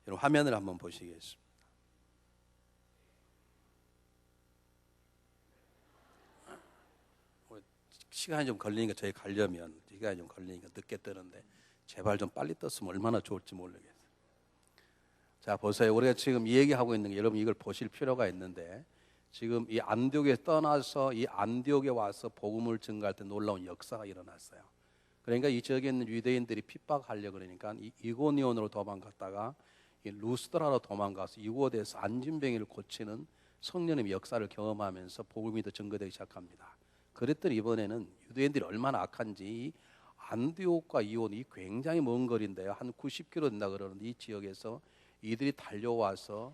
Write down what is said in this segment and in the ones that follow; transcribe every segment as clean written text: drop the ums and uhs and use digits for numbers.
여러분 화면을 한번 보시겠습니다. 시간이 좀 걸리니까 저희 가려면 시간이 좀 걸리니까 늦게 뜨는데 제발 좀 빨리 떴으면 얼마나 좋을지 모르겠어요. 자, 보세요. 우리가 지금 이 얘기하고 있는 게 여러분 이걸 보실 필요가 있는데, 지금 이 안디옥에 떠나서 이 안디옥에 와서 복음을 증거할 때 놀라운 역사가 일어났어요. 그러니까 이 지역에 있는 유대인들이 핍박하려고 그러니까 이 이고니온으로 도망갔다가 이 루스드라로 도망가서 이곳에서 안진병이를 고치는 성령님의 역사를 경험하면서 복음이 더 증거되기 시작합니다. 그랬더니 이번에는 유대인들이 얼마나 악한지 이 안디옥과 이온이 굉장히 먼 거리인데요. 한 90km 된다 그러는데 이 지역에서 이들이 달려와서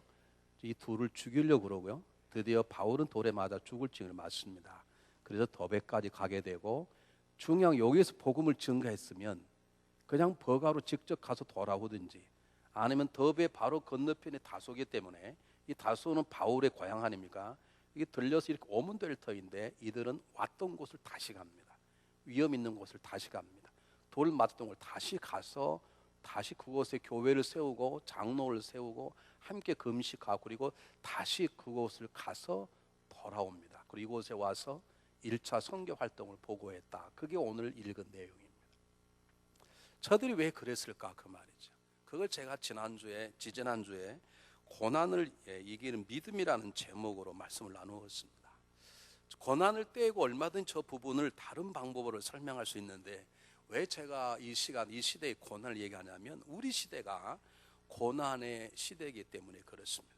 이 둘을 죽이려고 그러고요. 드디어 바울은 돌에 맞아 죽을 징을 맞습니다. 그래서 더베까지 가게 되고, 중요한 여기에서 복음을 증거했으면 그냥 버가로 직접 가서 돌아오든지 아니면 더베 바로 건너편에 다소기 때문에 이 다소는 바울의 고향 아닙니까? 이게 들려서 이렇게 오면 될 터인데 이들은 왔던 곳을 다시 갑니다. 위험 있는 곳을 다시 갑니다. 돌 맞았던 곳을 다시 가서 다시 그곳에 교회를 세우고 장로를 세우고 함께 금식하고 그리고 다시 그곳을 가서 돌아옵니다. 그리고 이곳에 와서 1차 선교 활동을 보고했다. 그게 오늘 읽은 내용입니다. 저들이 왜 그랬을까 그 말이죠. 그걸 제가 지지난주에 고난을 이기는 믿음이라는 제목으로 말씀을 나누었습니다. 고난을 떼고 얼마든지 저 부분을 다른 방법으로 설명할 수 있는데 왜 제가 이 시대의 고난을 얘기하냐면 우리 시대가 고난의 시대이기 때문에 그렇습니다.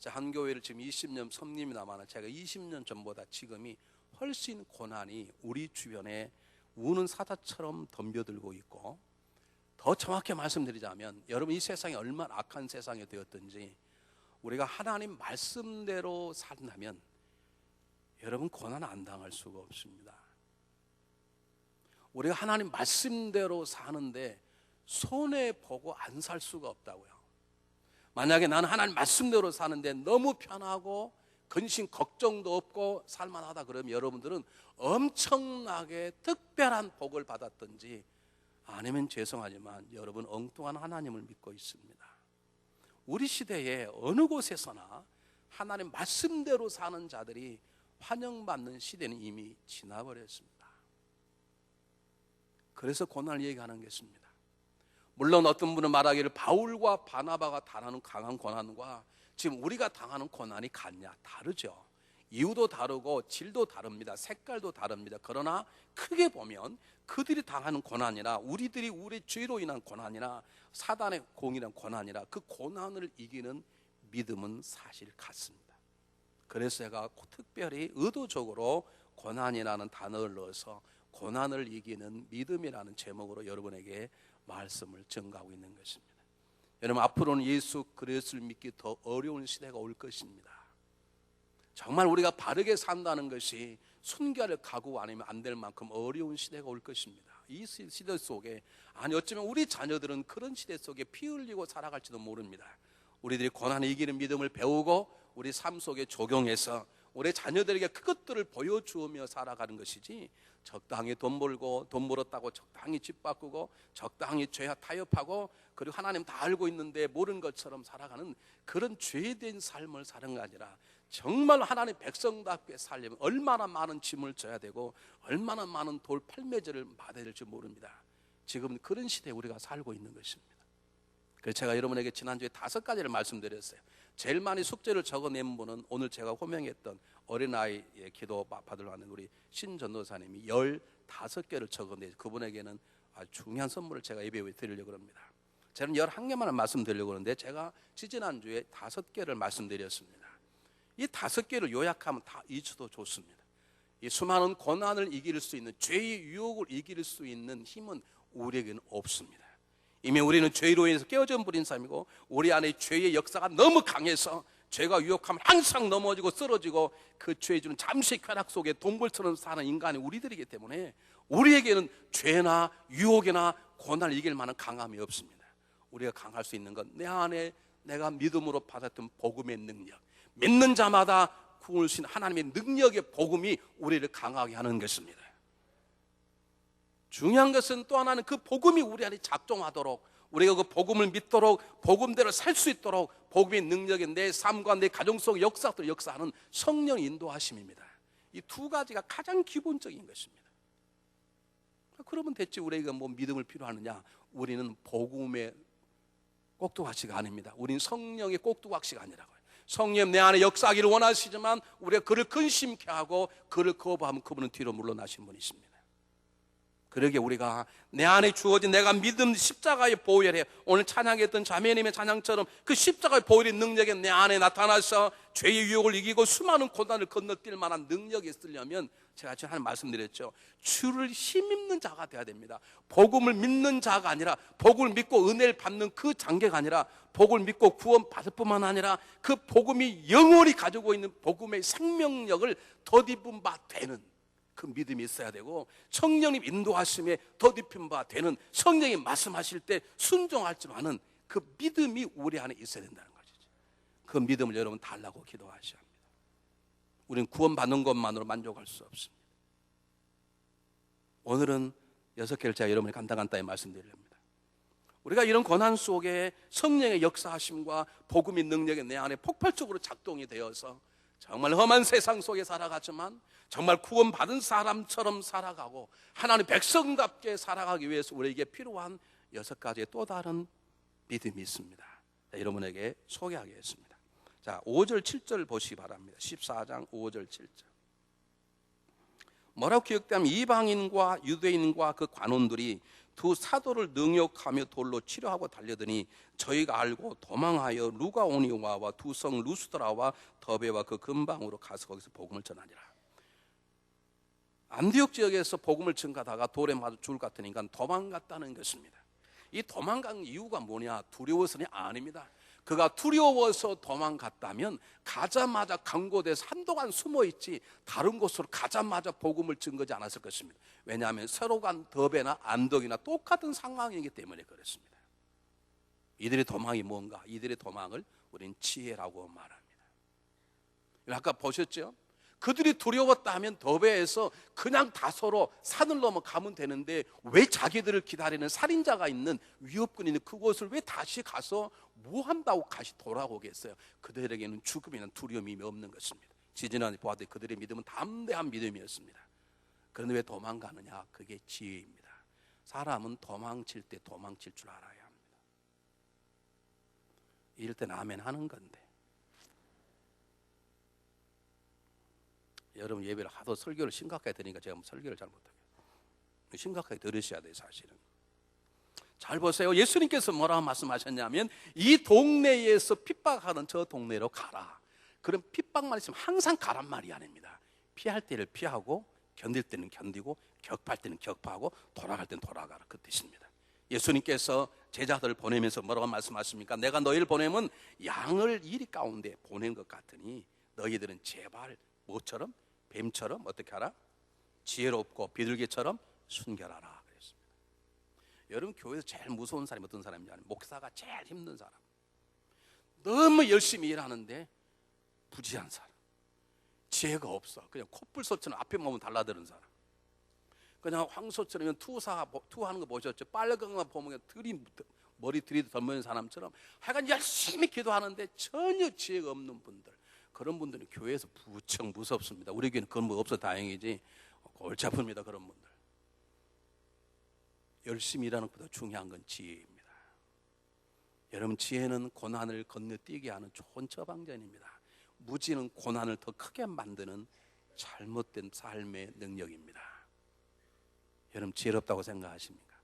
한 교회를 지금 20년 섬님이나마는 제가 20년 전보다 지금이 훨씬 고난이 우리 주변에 우는 사자처럼 덤벼들고 있고, 더 정확히 말씀드리자면 여러분 이 세상이 얼마나 악한 세상이 되었든지 우리가 하나님 말씀대로 산다면 여러분 고난 안 당할 수가 없습니다. 우리가 하나님 말씀대로 사는데 손해보고 안 살 수가 없다고요. 만약에 나는 하나님 말씀대로 사는데 너무 편하고 근심 걱정도 없고 살만하다 그러면 여러분들은 엄청나게 특별한 복을 받았든지 아니면 죄송하지만 여러분 엉뚱한 하나님을 믿고 있습니다. 우리 시대에 어느 곳에서나 하나님 말씀대로 사는 자들이 환영받는 시대는 이미 지나버렸습니다. 그래서 고난을 얘기하는 것입니다. 물론 어떤 분은 말하기를 바울과 바나바가 당하는 강한 고난과 지금 우리가 당하는 고난이 같냐? 다르죠. 이유도 다르고 질도 다릅니다. 색깔도 다릅니다. 그러나 크게 보면 그들이 당하는 고난이나 우리들이 우리 죄로 인한 고난이나 사단의 공이란 고난이나 그 고난을 이기는 믿음은 사실 같습니다. 그래서 제가 특별히 의도적으로 고난이라는 단어를 넣어서 고난을 이기는 믿음이라는 제목으로 여러분에게 말씀을 전가하고 있는 것입니다. 여러분 앞으로는 예수 그리스도를 믿기 더 어려운 시대가 올 것입니다. 정말 우리가 바르게 산다는 것이 순결을 각오 아니면 안 될 만큼 어려운 시대가 올 것입니다. 이 시대 속에 어쩌면 우리 자녀들은 그런 시대 속에 피 흘리고 살아갈지도 모릅니다. 우리들이 고난을 이기는 믿음을 배우고 우리 삶 속에 적용해서 우리 자녀들에게 그것들을 보여주며 살아가는 것이지, 적당히 돈 벌고 돈 벌었다고 적당히 집 바꾸고 적당히 죄와 타협하고 그리고 하나님 다 알고 있는데 모르는 것처럼 살아가는 그런 죄된 삶을 사는 게 아니라 정말 하나님 백성답게 살려면 얼마나 많은 짐을 져야 되고 얼마나 많은 돌 팔매질을 받아야 될지 모릅니다. 지금 그런 시대에 우리가 살고 있는 것입니다. 그래서 제가 여러분에게 지난주에 5가지를 말씀드렸어요. 제일 많이 숙제를 적어낸 분은 오늘 제가 호명했던 어린아이의 기도 받으러 가는 우리 신 전도사님이 15개를 적어내, 그분에게는 아주 중요한 선물을 제가 예배에 드리려고 합니다. 저는 11개만 말씀드리려고 하는데 제가 지지난주에 5개를 말씀드렸습니다. 이 5개를 요약하면 다 잊어도 좋습니다. 이 수많은 고난을 이길 수 있는, 죄의 유혹을 이길 수 있는 힘은 우리에게는 없습니다. 이미 우리는 죄로 인해서 깨어져 버린 삶이고 우리 안에 죄의 역사가 너무 강해서 죄가 유혹하면 항상 넘어지고 쓰러지고 그 죄의 주는 잠시 쾌락 속에 동굴처럼 사는 인간이 우리들이기 때문에 우리에게는 죄나 유혹이나 고난을 이길 만한 강함이 없습니다. 우리가 강할 수 있는 건 내 안에 내가 믿음으로 받았던 복음의 능력, 믿는 자마다 구원을 주신 하나님의 능력의 복음이 우리를 강하게 하는 것입니다. 중요한 것은 또 하나는 그 복음이 우리 안에 작동하도록 우리가 그 복음을 믿도록 복음대로 살 수 있도록 복음의 능력이 내 삶과 내 가정 속 역사도 역사하는 성령 인도하심입니다. 이 두 가지가 가장 기본적인 것입니다. 그러면 대체 우리가 뭐 믿음을 필요하느냐? 우리는 복음의 꼭두각시가 아닙니다. 우리는 성령의 꼭두각시가 아니라고요. 성령 내 안에 역사하기를 원하시지만 우리가 그를 근심케 하고 그를 거부하면 그분은 뒤로 물러나신 분이십니다. 그러게 우리가 내 안에 주어진 내가 믿음 십자가의 보혈에 오늘 찬양했던 자매님의 찬양처럼 그 십자가의 보혈의 능력이 내 안에 나타나서 죄의 유혹을 이기고 수많은 고난을 건너뛸 만한 능력이 있으려면 제가 지금 한 말씀드렸죠. 주를 힘입는 자가 되어야 됩니다. 복음을 믿는 자가 아니라 복음을 믿고 은혜를 받는 그 단계가 아니라 복음을 믿고 구원 받을 뿐만 아니라 그 복음이 영원히 가지고 있는 복음의 생명력을 덧입은 바 되는 그 믿음이 있어야 되고 성령님 인도하심에 덧입힌 바 되는 성령이 말씀하실 때 순종할 줄 아는 그 믿음이 우리 안에 있어야 된다는 것이죠. 그 믿음을 여러분 달라고 기도하셔야 합니다. 우리는 구원받는 것만으로 만족할 수 없습니다. 오늘은 6개를 제가 여러분이 간단히 말씀드리렵니다. 우리가 이런 고난 속에 성령의 역사하심과 복음의 능력이 내 안에 폭발적으로 작동이 되어서 정말 험한 세상 속에 살아가지만 정말 구원받은 사람처럼 살아가고 하나님 백성답게 살아가기 위해서 우리에게 필요한 6가지의 또 다른 믿음이 있습니다. 자, 여러분에게 소개하겠습니다. 자, 5절 7절 보시기 바랍니다. 14장 5절 7절. 뭐라고 기억되면 이방인과 유대인과 그 관원들이 두 사도를 능욕하며 돌로 치려하고 달려드니 저희가 알고 도망하여 루가오니와와 두 성 루스드라와 더베와 그 근방으로 가서 거기서 복음을 전하니라. 안디옥 지역에서 복음을 전하다가 돌에 맞아 죽을 것 같으니까 도망갔다는 것입니다. 이 도망간 이유가 뭐냐? 두려워서는 아닙니다. 그가 두려워서 도망갔다면 가자마자 강고대에서 한동안 숨어있지 다른 곳으로 가자마자 복음을 증거하지 않았을 것입니다. 왜냐하면 서로 간 더베나 안덕이나 똑같은 상황이기 때문에 그렇습니다. 이들의 도망이 뭔가? 이들의 도망을 우리는 지혜라고 말합니다. 아까 보셨죠? 그들이 두려웠다면 더베에서 그냥 다소로 산을 넘어 가면 되는데 왜 자기들을 기다리는 살인자가 있는 위협군이 있는 그곳을 왜 다시 가서 뭐 한다고 다시 돌아오겠어요? 그들에게는 죽음이나 두려움이 없는 것입니다. 지지난해 보았더니 그들의 믿음은 담대한 믿음이었습니다. 그런데 왜 도망가느냐? 그게 지혜입니다. 사람은 도망칠 때 도망칠 줄 알아야 합니다. 이럴 때는 아멘 하는 건데 여러분 예배를 하도 설교를 심각하게 들으니까 제가 설교를 잘 못하겠어요. 심각하게 들으셔야 돼요. 사실은 잘 보세요. 예수님께서 뭐라고 말씀하셨냐면 이 동네에서 핍박하는 저 동네로 가라. 그런 핍박만 있으면 항상 가란 말이 아닙니다. 피할 때를 피하고 견딜 때는 견디고 격파할 때는 격파하고 돌아갈 때는 돌아가라. 그 뜻입니다. 예수님께서 제자들을 보내면서 뭐라고 말씀하십니까? 내가 너희를 보내면 양을 이리 가운데 보낸 것 같으니 너희들은 제발 뭐처럼? 뱀처럼 어떻게 하라? 지혜롭고 비둘기처럼 순결하라 그랬습니다. 여러분 교회에서 제일 무서운 사람이 어떤 사람이냐? 목사가 제일 힘든 사람. 너무 열심히 일하는데 부지한 사람. 지혜가 없어. 그냥 콧불소처럼 앞에 보면 달라드는 사람. 그냥 황소처럼 투하는 거 보셨죠? 빨간 것만 보면 머리 들이 덜먹는 사람처럼 하여간 열심히 기도하는데 전혀 지혜가 없는 분들. 그런 분들은 교회에서 부쩍 무섭습니다. 우리 교회는 그런 거 없어 다행이지 골치 아픕니다. 그런 분들. 열심히 일하는 것보다 중요한 건 지혜입니다. 여러분 지혜는 고난을 건너뛰게 하는 좋은 처방전입니다. 무지는 고난을 더 크게 만드는 잘못된 삶의 능력입니다. 여러분 지혜롭다고 생각하십니까?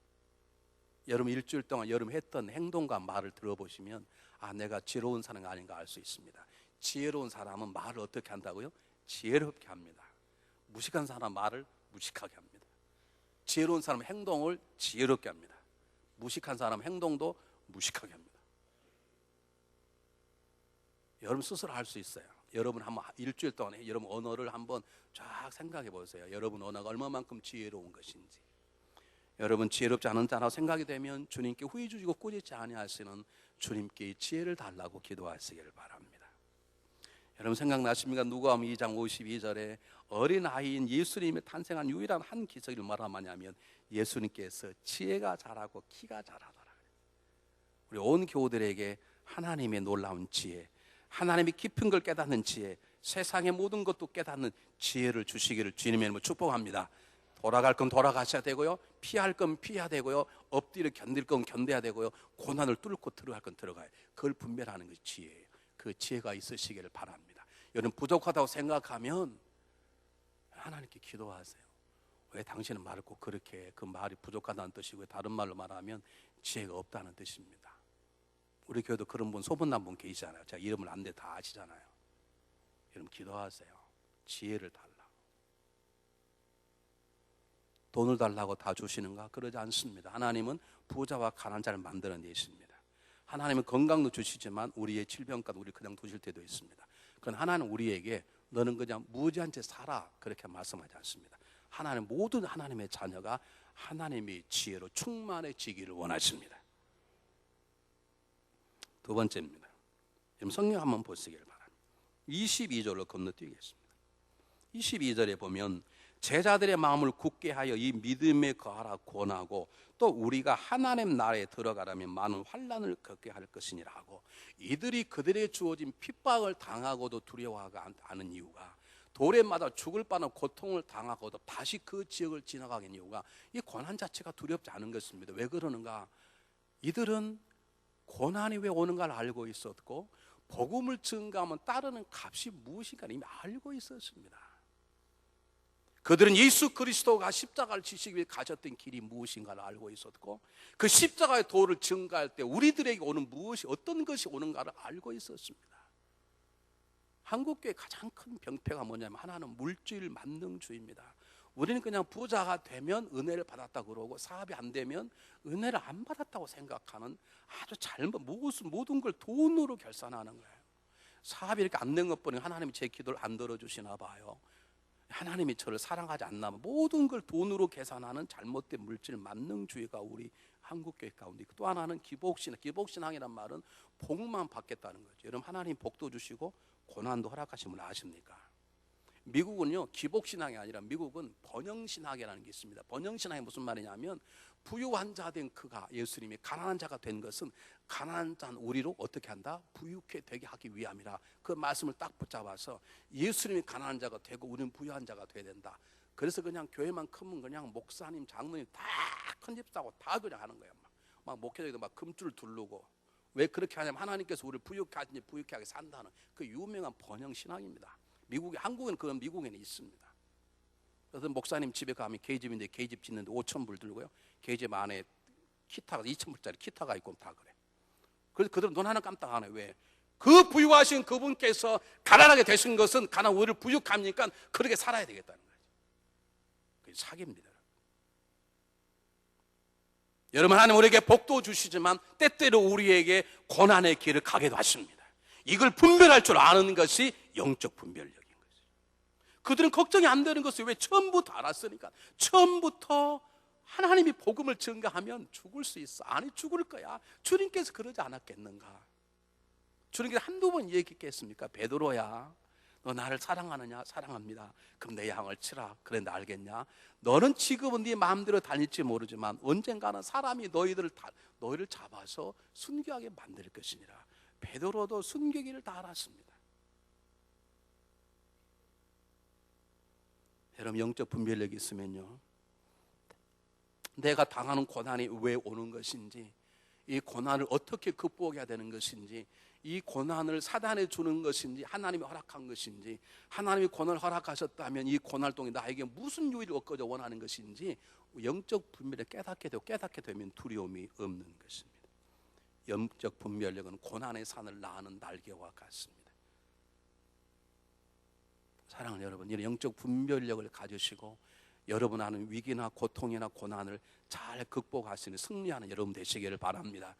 여러분 일주일 동안 여러분 했던 행동과 말을 들어보시면 아 내가 지혜로운 사람이 아닌가 알 수 있습니다. 지혜로운 사람은 말을 어떻게 한다고요? 지혜롭게 합니다. 무식한 사람 말을 무식하게 합니다. 지혜로운 사람은 행동을 지혜롭게 합니다. 무식한 사람은 행동도 무식하게 합니다. 여러분 스스로 할 수 있어요. 여러분 한번 일주일 동안에 여러분 언어를 한번 쫙 생각해 보세요. 여러분 언어가 얼마만큼 지혜로운 것인지. 여러분 지혜롭지 않은 자라고 생각이 되면 주님께 후회 주시고 꾸짖지 아니하시는 주님께 지혜를 달라고 기도하시기를 바랍니다. 여러분 생각나십니까? 누가복음 2장 52절에 어린아이인 예수님이 탄생한 유일한 한 기적을 말하냐면 예수님께서 지혜가 자라고 키가 자라더라. 우리 온 교우들에게 하나님의 놀라운 지혜, 하나님의 깊은 걸 깨닫는 지혜, 세상의 모든 것도 깨닫는 지혜를 주시기를 주님의 이름으로 축복합니다. 돌아갈 건 돌아가셔야 되고요, 피할 건 피해야 되고요, 엎드려 견딜 건 견뎌야 되고요, 고난을 뚫고 들어갈 건 들어가야 돼요. 그걸 분별하는 것이 지혜예요. 그 지혜가 있으시기를 바랍니다. 여러분 부족하다고 생각하면 하나님께 기도하세요. 왜 당신은 말을 꼭 그렇게 해? 그 말이 부족하다는 뜻이고 다른 말로 말하면 지혜가 없다는 뜻입니다. 우리 교회도 그런 분, 소문난 분 계시잖아요. 제가 이름을 안 대 다 아시잖아요. 여러분 기도하세요. 지혜를 달라. 돈을 달라고 다 주시는가? 그러지 않습니다. 하나님은 부자와 가난한 자를 만들어내십니다. 하나님은 건강도 주시지만 우리의 질병까지 우리 그냥 두실 때도 있습니다. 그건 하나님 우리에게 너는 그냥 무지한 채 살아 그렇게 말씀하지 않습니다. 하나님 모든 하나님의 자녀가 하나님의 지혜로 충만해지기를 원하십니다. 두 번째입니다. 여러분 성경 한번 보시길 바랍니다. 22절로 건너뛰겠습니다. 22절에 보면 제자들의 마음을 굳게 하여 이 믿음에 거하라 권하고 또 우리가 하나님 나라에 들어가려면 많은 환난을 겪게 할 것이니라 하고, 이들이 그들에게 주어진 핍박을 당하고도 두려워하지 않은 이유가, 돌에 맞아 죽을 뻔한 고통을 당하고도 다시 그 지역을 지나가는 이유가 이 고난 자체가 두렵지 않은 것입니다. 왜 그러는가? 이들은 고난이 왜 오는가를 알고 있었고 복음을 증거하면 따르는 값이 무엇인가를 이미 알고 있었습니다. 그들은 예수 그리스도가 십자가를 지시기 위해 가셨던 길이 무엇인가를 알고 있었고 그 십자가의 도를 증거할 때 우리들에게 오는 무엇이 어떤 것이 오는가를 알고 있었습니다. 한국교회의 가장 큰 병폐가 뭐냐면 하나는 물질 만능주의입니다. 우리는 그냥 부자가 되면 은혜를 받았다 그러고 사업이 안 되면 은혜를 안 받았다고 생각하는 아주 잘못, 모든 걸 돈으로 결산하는 거예요. 사업이 이렇게 안 된 것 보니 하나님이 제 기도를 안 들어주시나 봐요. 하나님이 저를 사랑하지 않나, 모든 걸 돈으로 계산하는 잘못된 물질 만능주의가 우리 한국교회 가운데 있고, 또 하나는 기복신앙이란 말은 복만 받겠다는 거죠. 여러분 하나님 복도 주시고 고난도 허락하신 분 아십니까? 미국은요 기복신앙이 아니라 미국은 번영신학이라는 게 있습니다. 번영신학이 무슨 말이냐면 부유한 자 된 그가, 예수님이 가난한 자가 된 것은 가난한 자는 우리로 어떻게 한다? 부유케 되게 하기 위함이라. 그 말씀을 딱 붙잡아서 예수님이 가난한 자가 되고 우리는 부유한 자가 돼야 된다. 그래서 그냥 교회만 크면 그냥 목사님, 장로님 다 큰 집 사고 다 그냥 하는 거야. 막 목회자도 막 금줄 두르고. 왜 그렇게 하냐면 하나님께서 우리를 부유케 하게 산다는 그 유명한 번영신학입니다. 한국에는 그런 미국에는 있습니다. 그래서 목사님 집에 가면 K집인데 K집 짓는데 5,000불 들고요. K집 안에 기타가 2,000불짜리 기타가 있고 다 그래. 그래서 그들은 눈 하나 깜짝 안 해요. 왜? 그 부유하신 그분께서 가난하게 되신 것은 가난 우리를 부유합니까? 그렇게 살아야 되겠다는 거죠. 그게 사기입니다. 여러분 하나님 우리에게 복도 주시지만 때때로 우리에게 고난의 길을 가게도 하십니다. 이걸 분별할 줄 아는 것이 영적 분별력인 거죠. 그들은 걱정이 안 되는 것을 왜 처음부터 알았으니까. 처음부터 하나님이 복음을 증거하면 죽을 수 있어. 아니 죽을 거야. 주님께서 그러지 않았겠는가? 주님께서 한두 번 얘기했겠습니까? 베드로야 너 나를 사랑하느냐? 사랑합니다. 그럼 내 양을 치라. 그래 나 알겠냐? 너는 지금은 네 마음대로 다닐지 모르지만 언젠가는 사람이 너희를 잡아서 순교하게 만들 것이니라. 베드로도 순교기를 다 알았습니다. 여러분 영적 분별력이 있으면요, 내가 당하는 고난이 왜 오는 것인지, 이 고난을 어떻게 극복해야 되는 것인지, 이 고난을 사단에 주는 것인지 하나님이 허락한 것인지, 하나님이 고난을 허락하셨다면 이 고난을 통해 나에게 무슨 유익을 얻고자 원하는 것인지 영적 분별을 깨닫게 되면 두려움이 없는 것입니다. 영적 분별력은 고난의 산을 나는 날개와 같습니다. 사랑하는 여러분, 이런 영적 분별력을 가지시고 여러분 하는 위기나 고통이나 고난을 잘 극복할 수 있는 승리하는 여러분 되시기를 바랍니다.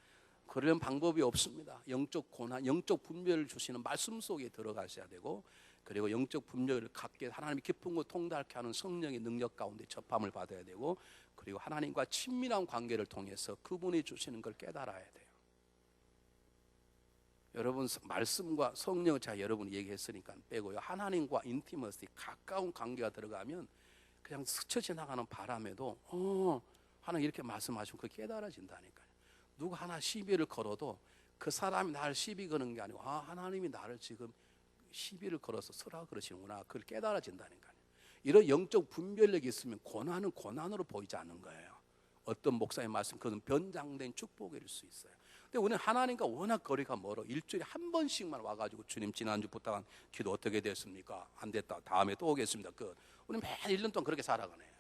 그런 방법이 없습니다. 영적 고난, 영적 분별을 주시는 말씀 속에 들어가셔야 되고, 그리고 영적 분별을 갖게 하나님의 깊은 곳 통달케 하는 성령의 능력 가운데 접함을 받아야 되고, 그리고 하나님과 친밀한 관계를 통해서 그분이 주시는 걸 깨달아야 돼요. 여러분 말씀과 성령을 제가 여러분이 얘기했으니까 빼고요, 하나님과 인티머시 가까운 관계가 들어가면 그냥 스쳐 지나가는 바람에도 하나님 이렇게 말씀하시면 그게 깨달아진다니까요. 누가 하나 시비를 걸어도 그 사람이 나를 시비 거는 게 아니고 하나님이 나를 지금 시비를 걸어서 서라 그러시는구나. 그걸 깨달아진다는 거예요. 이런 영적 분별력이 있으면 고난은 고난으로 보이지 않는 거예요. 어떤 목사님 말씀 그건 변장된 축복일 수 있어요. 근데 우리는 하나님과 워낙 거리가 멀어. 일주일에 한 번씩만 와가지고 주님 지난주 부탁한 기도 어떻게 됐습니까? 안 됐다. 다음에 또 오겠습니다. 우리는 매일 1년 동안 그렇게 살아가네요.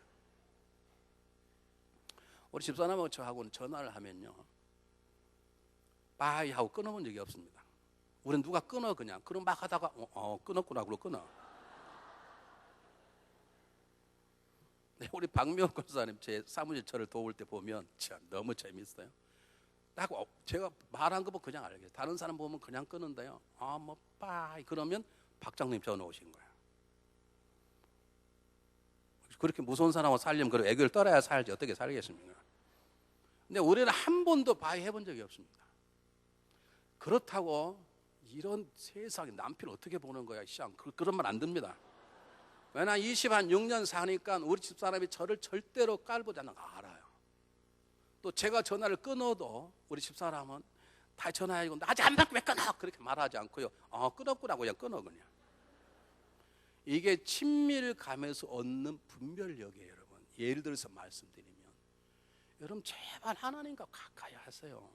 우리 집사람하고 저하고는 전화를 하면요, 빠이 하고 끊어본 적이 없습니다. 우리는 누가 끊어 그냥. 그럼 막 하다가 끊었구나 그러고 끊어. 네, 우리 박명호 권사님 제 사무실 저를 도울 때 보면 참 너무 재밌어요. 딱 제가 말한 거 보면 그냥 알겠어요. 다른 사람 보면 그냥 끊는데요. 뭐 빠이 그러면 박장님 전화 오신 거예요. 그렇게 무서운 사람하고 살려면 그런 애교를 떨어야 살지 어떻게 살겠습니까? 근데 우리는 한 번도 빠이 해본 적이 없습니다. 그렇다고 이런 세상에 남편 어떻게 보는 거야? 그런 말 안 듭니다. 왜냐 26년 사니까 우리 집사람이 저를 절대로 깔보지 않는 거 알아요. 또 제가 전화를 끊어도 우리 집사람은 다 전화해고 나 아직 안 받고 왜 끊어? 그렇게 말하지 않고요. 끊었구나 그냥 끊어 그냥. 이게 친밀감에서 얻는 분별력이에요, 여러분. 예를 들어서 말씀드리면 여러분 제발 하나님과 가까이 하세요.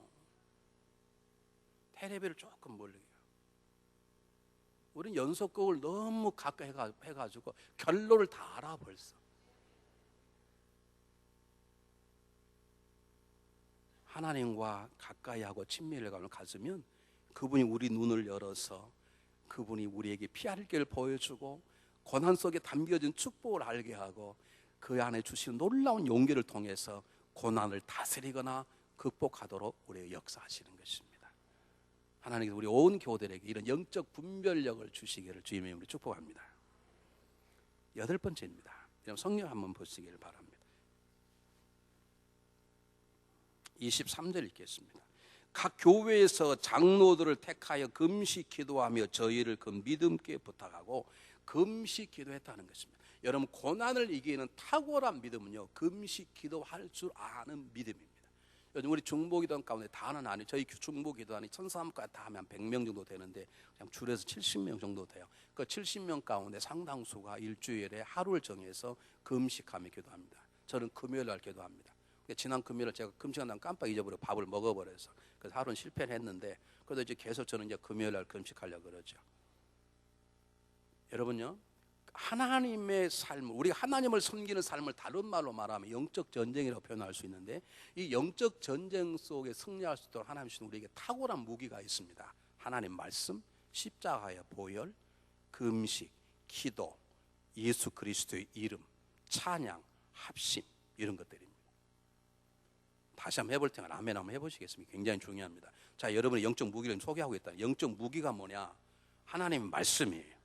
텔레비를 조금 멀리. 우리는 연속극을 너무 가까이 해가지고 결론을 다 알아 벌써. 하나님과 가까이 하고 친밀감을 가지면 그분이 우리 눈을 열어서 그분이 우리에게 피할 길을 보여주고 고난 속에 담겨진 축복을 알게 하고 그 안에 주시는 놀라운 용기를 통해서 고난을 다스리거나 극복하도록 우리에게 역사하시는 것입니다. 하나님께서 우리 온 교우들에게 이런 영적 분별력을 주시기를 주님의 이름으로 축복합니다. 8번째입니다. 성경 한번 보시기를 바랍니다. 23절 읽겠습니다. 각 교회에서 장로들을 택하여 금식 기도하며 저희를 그 믿음께 부탁하고 금식 기도했다는 것입니다. 여러분 고난을 이기는 탁월한 믿음은요 금식 기도할 줄 아는 믿음입니다. 요즘 우리 중보기도원 가운데 다는 아니에요. 저희 중보기도원이 1,300까지 다 하면 100명 정도 되는데 그냥 줄여서 70명 정도 돼요. 그 70명 가운데 상당수가 일주일에 하루를 정해서 금식하며 기도합니다. 저는 금요일 날 기도합니다. 지난 금요일 제가 금식한다고 깜빡 잊어버리고 밥을 먹어버려서 그래서 하루는 실패를 했는데 그래도 이제 계속 저는 이제 금요일 날 금식하려고 그러죠. 여러분요, 하나님의 삶을, 우리가 하나님을 섬기는 삶을 다른 말로 말하면 영적 전쟁이라고 표현할 수 있는데 이 영적 전쟁 속에 승리할 수 있도록 하나님 주신 우리에게 탁월한 무기가 있습니다. 하나님 말씀, 십자가의 보혈, 금식, 기도, 예수 그리스도의 이름, 찬양, 합심 이런 것들입니다. 다시 한번 해볼 테니까 아멘 한번 해보시겠습니까? 굉장히 중요합니다. 자, 여러분의 영적 무기를 소개하고 있다. 영적 무기가 뭐냐? 하나님의 말씀이에요.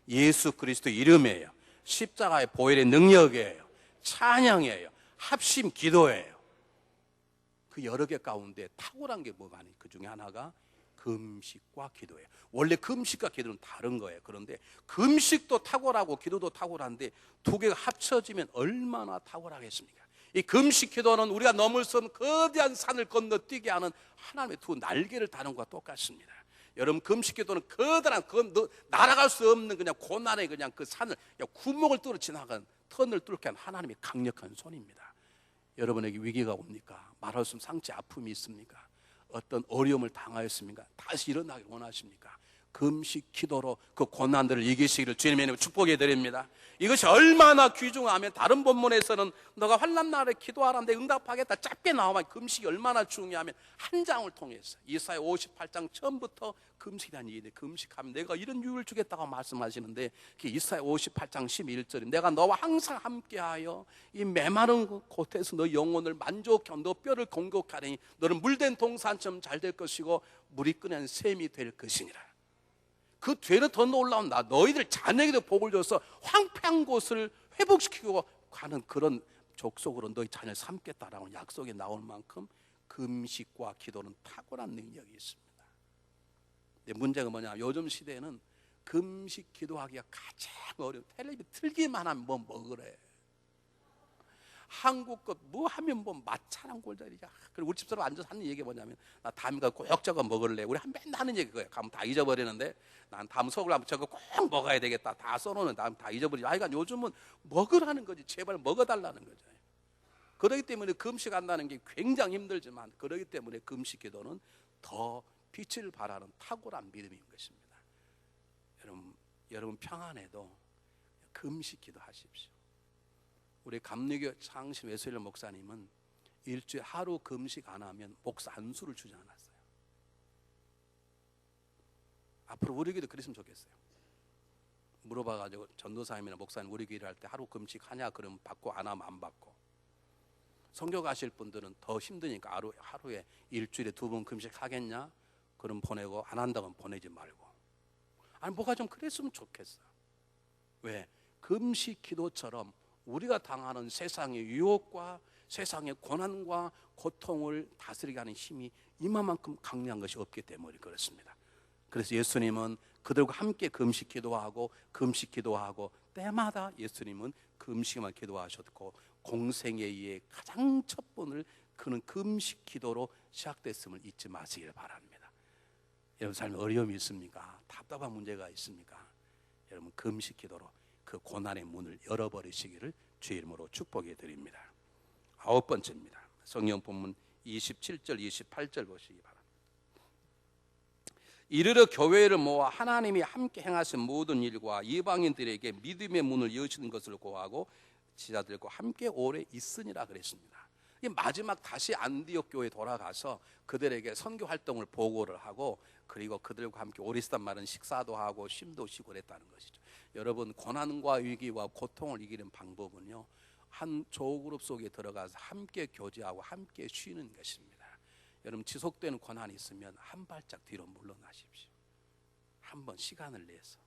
예수 그리스도 이름이에요. 십자가의 보혈의 능력이에요. 찬양이에요. 합심 기도예요. 그 여러 개 가운데 탁월한 게 뭐가 아니에요. 그 중에 하나가 금식과 기도예요. 원래 금식과 기도는 다른 거예요. 그런데 금식도 탁월하고 기도도 탁월한데 두 개가 합쳐지면 얼마나 탁월하겠습니까? 이 금식 기도는 우리가 넘을 수 없는 거대한 산을 건너뛰게 하는 하나님의 두 날개를 다는 것과 똑같습니다. 여러분 금식 기도는 거대한 날아갈 수 없는 그냥 고난의 그냥 그 산을 구멍을 뚫어 지나간 턴을 뚫게 한 하나님의 강력한 손입니다. 여러분에게 위기가 옵니까? 말할 수 없는 상처 아픔이 있습니까? 어떤 어려움을 당하였습니까? 다시 일어나길 원하십니까? 금식 기도로 그 고난들을 이기시기를 주님의 이름으로 축복해 드립니다. 이것이 얼마나 귀중하면 다른 본문에서는 너가 환난 날에 기도하라는데 응답하겠다 짧게 나오면 금식이 얼마나 중요하면 한 장을 통해서 이사야 58장 처음부터 금식이라는 얘기인데 금식하면 내가 이런 유익을 주겠다고 말씀하시는데 그 이사야 58장 11절에 내가 너와 항상 함께하여 이 메마른 곳에서 너 영혼을 만족하고 너 뼈를 공격하리니 너는 물된 동산처럼 잘 될 것이고 물이 끓는 샘이 될 것이니라. 그 뒤에는 더 놀라운 너희들 자녀에게도 복을 줘서 황폐한 곳을 회복시키고 가는 그런 족속으로 너희 자녀를 삼겠다라는 약속이 나올 만큼 금식과 기도는 탁월한 능력이 있습니다. 근데 문제가 뭐냐? 요즘 시대에는 금식 기도하기가 가장 어려워. 텔레비전 틀기만 하면 뭐 먹으래. 한국 것 뭐 하면 뭐 마차랑 골자리자. 그리고 우리 집사람 앉아서 하는 얘기가 뭐냐면, 나 다음 거 꼭 저거 먹을래. 우리 한 맨날 하는 얘기 그거야. 가면 다 잊어버리는데, 난 다음 수업을 하면 저거 꼭 먹어야 되겠다. 다 써놓는 다음 다 잊어버리지. 하여간 요즘은 먹으라는 거지. 제발 먹어달라는 거죠. 그렇기 때문에 금식 한다는 게 굉장히 힘들지만, 그렇기 때문에 금식 기도는 더 빛을 발하는 탁월한 믿음인 것입니다. 여러분 평안해도 금식 기도하십시오. 우리 감리교 창신 외소일 목사님은 일주일에 하루 금식 안 하면 목사 안수를 주지 않았어요. 앞으로 우리 교회도 그랬으면 좋겠어요. 물어봐가지고 전도사님이나 목사님 우리 교회 할 때 하루 금식 하냐 그러면 받고, 안 하면 안 받고. 선교 가실 분들은 더 힘드니까 하루에 일주일에 2번 금식 하겠냐? 그럼 보내고, 안 한다면 보내지 말고. 아니 뭐가 좀 그랬으면 좋겠어. 왜? 금식 기도처럼 우리가 당하는 세상의 유혹과 세상의 고난과 고통을 다스리게 하는 힘이 이만큼 강력한 것이 없기 때문에 그렇습니다. 그래서 예수님은 그들과 함께 금식 기도하고 때마다 예수님은 금식만 기도하셨고, 공생애의 가장 첫 번을 그는 금식 기도로 시작됐음을 잊지 마시길 바랍니다. 여러분 삶에 어려움이 있습니까? 답답한 문제가 있습니까? 여러분 금식 기도로 그 고난의 문을 열어버리시기를 주의 이름으로 축복해 드립니다. 9번째입니다. 성경 본문 27절 28절 보시기 바랍니다. 이르러 교회를 모아 하나님이 함께 행하신 모든 일과 이방인들에게 믿음의 문을 여시는 것을 고하고 지자들과 함께 오래 있으니라 그랬습니다. 마지막 다시 안디옥 교회에 돌아가서 그들에게 선교 활동을 보고를 하고, 그리고 그들과 함께 오래 있었단 말은 식사도 하고 쉼도 쉬고 그랬다는 것이죠. 여러분 고난과 위기와 고통을 이기는 방법은요, 한 조그룹 속에 들어가서 함께 교제하고 함께 쉬는 것입니다. 여러분 지속되는 고난이 있으면 한 발짝 뒤로 물러나십시오. 한번 시간을 내서.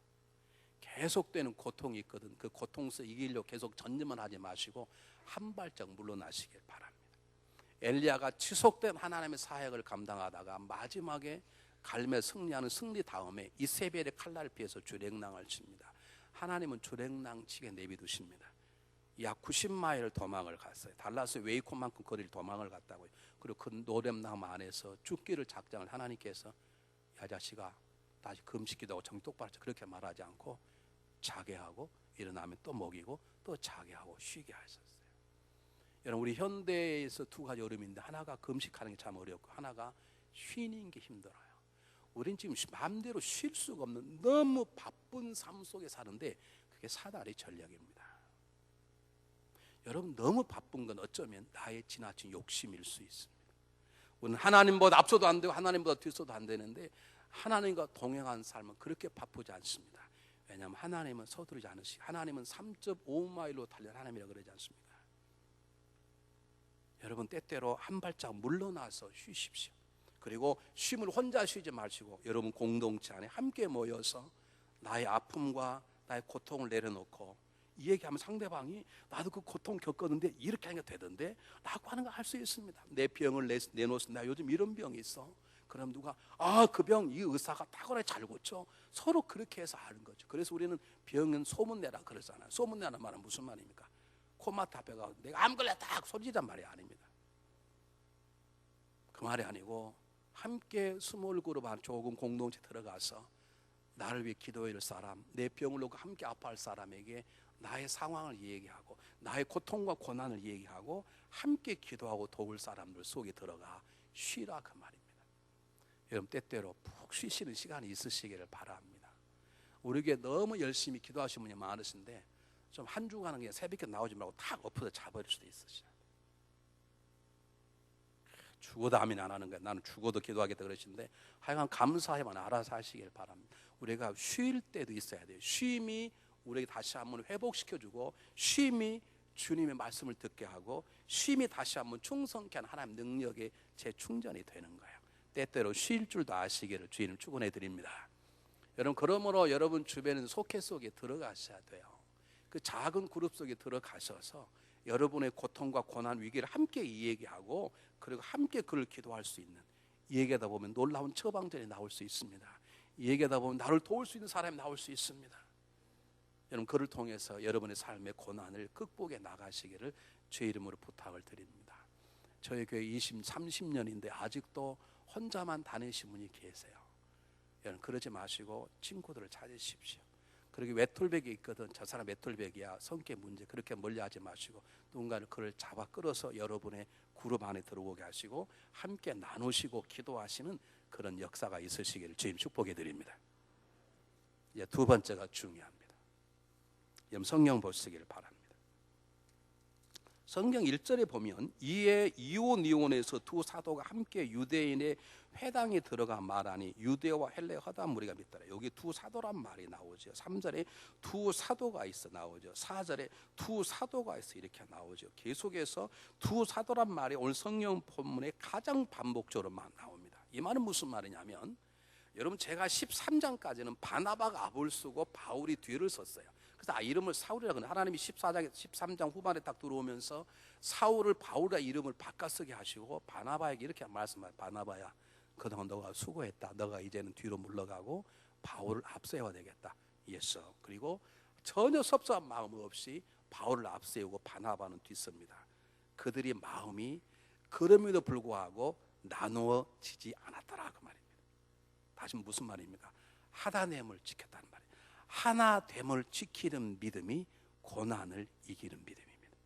계속되는 고통이 있거든. 그 고통에서 이기려고 계속 전진만 하지 마시고 한 발짝 물러나시길 바랍니다. 엘리야가 지속된 하나님의 사역을 감당하다가 마지막에 갈멜 승리하는 승리 다음에 이세벨의 칼날을 피해서 주랭낭을 칩니다. 하나님은 주랭낭 치게 내비두십니다. 약 90마일을 도망을 갔어요. 달라스 웨이콘만큼 거리를 도망을 갔다고요. 그리고 그 노렘나무 안에서 죽기를 작정을 하나님께서, 야 자식아 다시 금식기도하고 정신 똑바로 하자, 그렇게 말하지 않고 자게 하고 일어나면 또 먹이고 또 자게 하고 쉬게 하셨어요. 여러분 우리 현대에서 두 가지 어려움인데, 하나가 금식하는 게 참 어렵고 하나가 쉬는 게 힘들어요. 우린 지금 마음대로 쉴 수가 없는 너무 바쁜 삶 속에 사는데, 그게 사단의 전략입니다. 여러분 너무 바쁜 건 어쩌면 나의 지나친 욕심일 수 있습니다. 우리는 하나님보다 앞서도 안 되고 하나님보다 뒤서도 안 되는데, 하나님과 동행한 삶은 그렇게 바쁘지 않습니다. 왜냐하면 하나님은 서두르지 않으시고, 하나님은 3.5마일로 달려는 하나님이라고 그러지 않습니까? 여러분 때때로 한 발짝 물러나서 쉬십시오. 그리고 쉼을 혼자 쉬지 마시고 여러분 공동체 안에 함께 모여서 나의 아픔과 나의 고통을 내려놓고 이 얘기하면 상대방이, 나도 그 고통 겪었는데 이렇게 하니까 되던데 라고 하는 거 할 수 있습니다. 내 병을 내놓습니다. 요즘 이런 병이 있어. 그럼 누가 그 병 이 의사가 탁월하게 잘 고쳐. 서로 그렇게 해서 하는 거죠. 그래서 우리는 병은 소문내라 그러잖아요. 소문내라는 말은 무슨 말입니까? 코마트 앞에 가서 내가 암 걸렸다 딱 소리란 말이 아닙니다. 그 말이 아니고 함께 스몰 그룹 한 조금 공동체 들어가서 나를 위해 기도해야 할 사람, 내 병을 놓고 함께 아파할 사람에게 나의 상황을 얘기하고 나의 고통과 고난을 얘기하고 함께 기도하고 도울 사람들 속에 들어가 쉬라 그 말입니다. 여러분 때때로 푹 쉬시는 시간이 있으시기를 바랍니다. 우리 교회 너무 열심히 기도하시는 분이 많으신데 좀 한 주간은 그냥 새벽에 나오지 말고 탁 엎어져 자버릴 수도 있으시죠. 죽어도 아멘 안 하는 거예요. 나는 죽어도 기도하겠다 그러시는데 하여간 감사해만 알아서 하시길 바랍니다. 우리가 쉴 때도 있어야 돼요. 쉼이 우리에게 다시 한번 회복시켜주고, 쉼이 주님의 말씀을 듣게 하고, 쉼이 다시 한번 충성케 하는 하나님 능력의 재충전이 되는 거예요. 때때로 쉴 줄도 아시기를 주님 축원해 드립니다. 여러분 그러므로 여러분 주변은 속회 속에 들어가셔야 돼요. 그 작은 그룹 속에 들어가셔서 여러분의 고통과 고난 위기를 함께 이야기하고, 그리고 함께 그를 기도할 수 있는, 얘기하다 보면 놀라운 처방전이 나올 수 있습니다. 얘기하다 보면 나를 도울 수 있는 사람이 나올 수 있습니다. 여러분 그를 통해서 여러분의 삶의 고난을 극복해 나가시기를 제 이름으로 부탁을 드립니다. 저희 교회 30년인데 아직도 혼자만 다니신 분이 계세요. 여러분 그러지 마시고 친구들을 찾으십시오. 그렇게 외톨백이 있거든. 저 사람 외톨백이야. 성격 문제. 그렇게 멀리하지 마시고 누군가를 그를 잡아 끌어서 여러분의 그룹 안에 들어오게 하시고 함께 나누시고 기도하시는 그런 역사가 있으시기를 주님 축복해 드립니다. 이제 두 번째가 중요합니다. 여러분 성경 보시기를 바랍니다. 성경 1절에 보면 이에 이오니온에서 두 사도가 함께 유대인의 회당에 들어가 말하니 유대와 헬레 허다한 무리가 믿더라. 여기 두 사도란 말이 나오죠. 3절에 두 사도가 있어 나오죠. 4절에 두 사도가 있어 이렇게 나오죠. 계속해서 두 사도란 말이 오늘 성경 본문에 가장 반복적으로만 나옵니다. 이 말은 무슨 말이냐면 여러분 제가 13장까지는 바나바가 앞을 쓰고 바울이 뒤를 썼어요. 그래서 이름을 사울이라고 하는 하나님이 13장 후반에 딱 들어오면서 사울을 바울의 이름을 바꿔 쓰게 하시고 바나바에게 이렇게 말씀하세요. 바나바야 그동안 너가 수고했다. 너가 이제는 뒤로 물러가고 바울을 앞세워야 되겠다. 예수. 그리고 전혀 섭섭한 마음 없이 바울을 앞세우고 바나바는 뒤섭니다. 그들이 마음이 그럼에도 불구하고 나누어지지 않았더라 그 말입니다. 다시 무슨 말입니까? 하나됨을 지켰다는 말이에요. 하나됨을 지키는 믿음이 고난을 이기는 믿음입니다.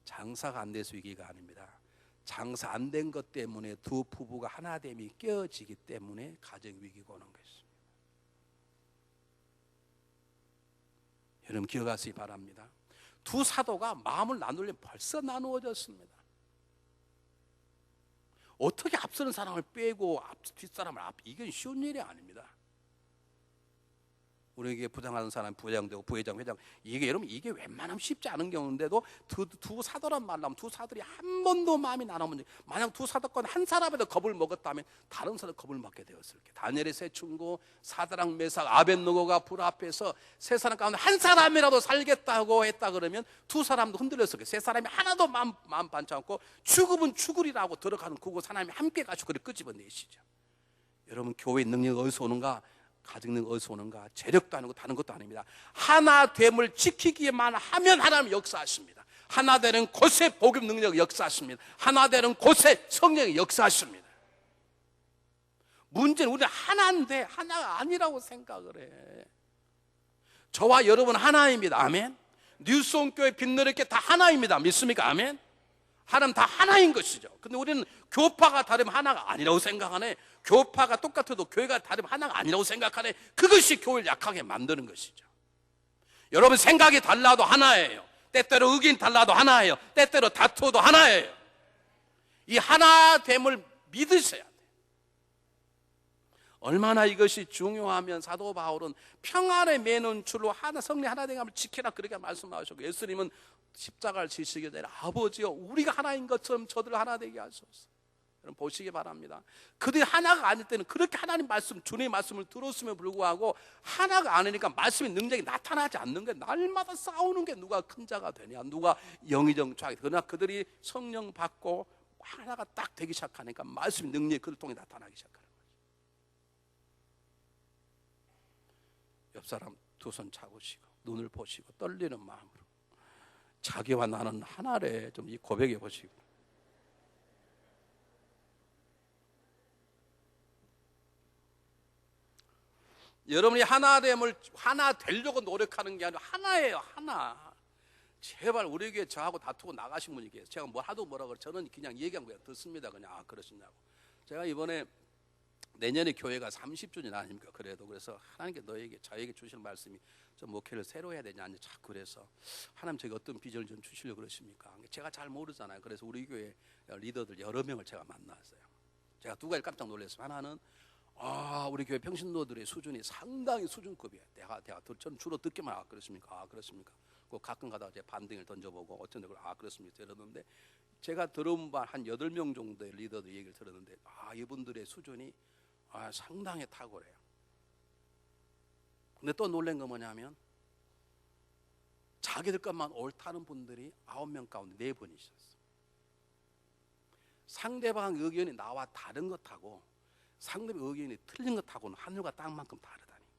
장사가 안 돼서 위기가 아닙니다. 장사 안 된 것 때문에 두 부부가 하나됨이 깨어지기 때문에 가정 위기가 오는 것입니다. 여러분 기억하시기 바랍니다. 두 사도가 마음을 나누려면 벌써 나누어졌습니다. 어떻게 앞서는 사람을 빼고 뒷사람을 이건 쉬운 일이 아닙니다. 우리에게 부장하는 사람 부장되고 부회장 회장 이게 여러분 이게 웬만하면 쉽지 않은 경우인데도 두 사도란 말 나오면 두 사들이 한 번도 마음이 나누면 만약 두 사도권 한 사람에도 겁을 먹었다면 다른 사람 겁을 먹게 되었을 게 다니엘의 세 친구 사드락 메삭 아벳느고가 불 앞에서 세 사람 가운데 한 사람이라도 살겠다고 했다 그러면 두 사람도 흔들렸을 거예요. 세 사람이 하나도 마음 반치 않고 죽으면 죽으리라고 들어가는 그곳 하나님이 함께 가시고 그를 끄집어내시죠. 여러분 교회의 능력이 어디서 오는가? 가정은 어디서 오는가? 재력도 아니고 다른 것도 아닙니다. 하나됨을 지키기만 하면 하나님 역사하십니다. 하나되는 곳에 복음 능력이 역사하십니다. 하나되는 곳에 성령이 역사하십니다. 문제는 우리는 하나인데 하나가 아니라고 생각을 해. 저와 여러분 하나입니다. 아멘. 뉴스온교회 빛나게 다 하나입니다. 믿습니까? 아멘. 하나님 다 하나인 것이죠. 근데 우리는 교파가 다르면 하나가 아니라고 생각하네. 교파가 똑같아도 교회가 다르면 하나가 아니라고 생각하네. 그것이 교회를 약하게 만드는 것이죠. 여러분 생각이 달라도 하나예요. 때때로 의견이 달라도 하나예요. 때때로 다투어도 하나예요. 이 하나됨을 믿으셔야 돼요. 얼마나 이것이 중요하면 사도 바울은 평안에 매는 줄로 성령 하나된 감을 지키라 그렇게 말씀하셨고 예수님은 십자가를 지시게 되라. 아버지여 우리가 하나인 것처럼 저들을 하나 되게 하소서. 여러분 보시기 바랍니다. 그들이 하나가 아닐 때는 그렇게 하나님 말씀 주님의 말씀을 들었음에 불구하고 하나가 아니니까 말씀의 능력이 나타나지 않는 게 날마다 싸우는 게 누가 큰 자가 되냐 누가 영의정 좌익. 그러나 그들이 성령 받고 하나가 딱 되기 시작하니까 말씀의 능력이 그들 통해 나타나기 시작하는 거죠. 옆 사람 두 손 잡으시고 눈을 보시고 떨리는 마음으로 자기와 나는 하나래 좀 이 고백해 보시고 여러분이 하나됨을 하나 되려고 노력하는 게 아니라 하나예요. 하나. 제발 우리 교회 저하고 다투고 나가신 분이 계세요. 제가 뭐 하도 뭐라 그래 저는 그냥 얘기한 거예요. 듣습니다. 그냥 그러시냐고. 제가 이번에 내년에 교회가 30주년 아닙니까? 그래서 하나님께 너에게 저에게 주실 말씀이 좀 목회를 새로 해야 되냐 자꾸 그래서 하나님 저에게 어떤 비전을 좀 주시려고 그러십니까? 제가 잘 모르잖아요. 그래서 우리 교회 리더들 여러 명을 제가 만났어요. 제가 두 가지 깜짝 놀랐어요. 하나는 우리 교회 평신도들의 수준이 상당히 수준급이에요. 저는 주로 듣기만 그렇습니까? 그렇습니까? 그 가끔 가다가 제 반등을 던져보고 어쩐데 그렇습니까? 이러는데 제가 들은 바 한 8명 정도의 리더들 얘기를 들었는데 이분들의 수준이 상당히 탁월해요. 근데 또 놀란 건 뭐냐면 자기들 것만 옳다는 분들이 9명 가운데 4분이셨어요. 상대방 의견이 나와 다른 것하고 상대방 의견이 틀린 것하고는 하늘과 땅만큼 다르다니까.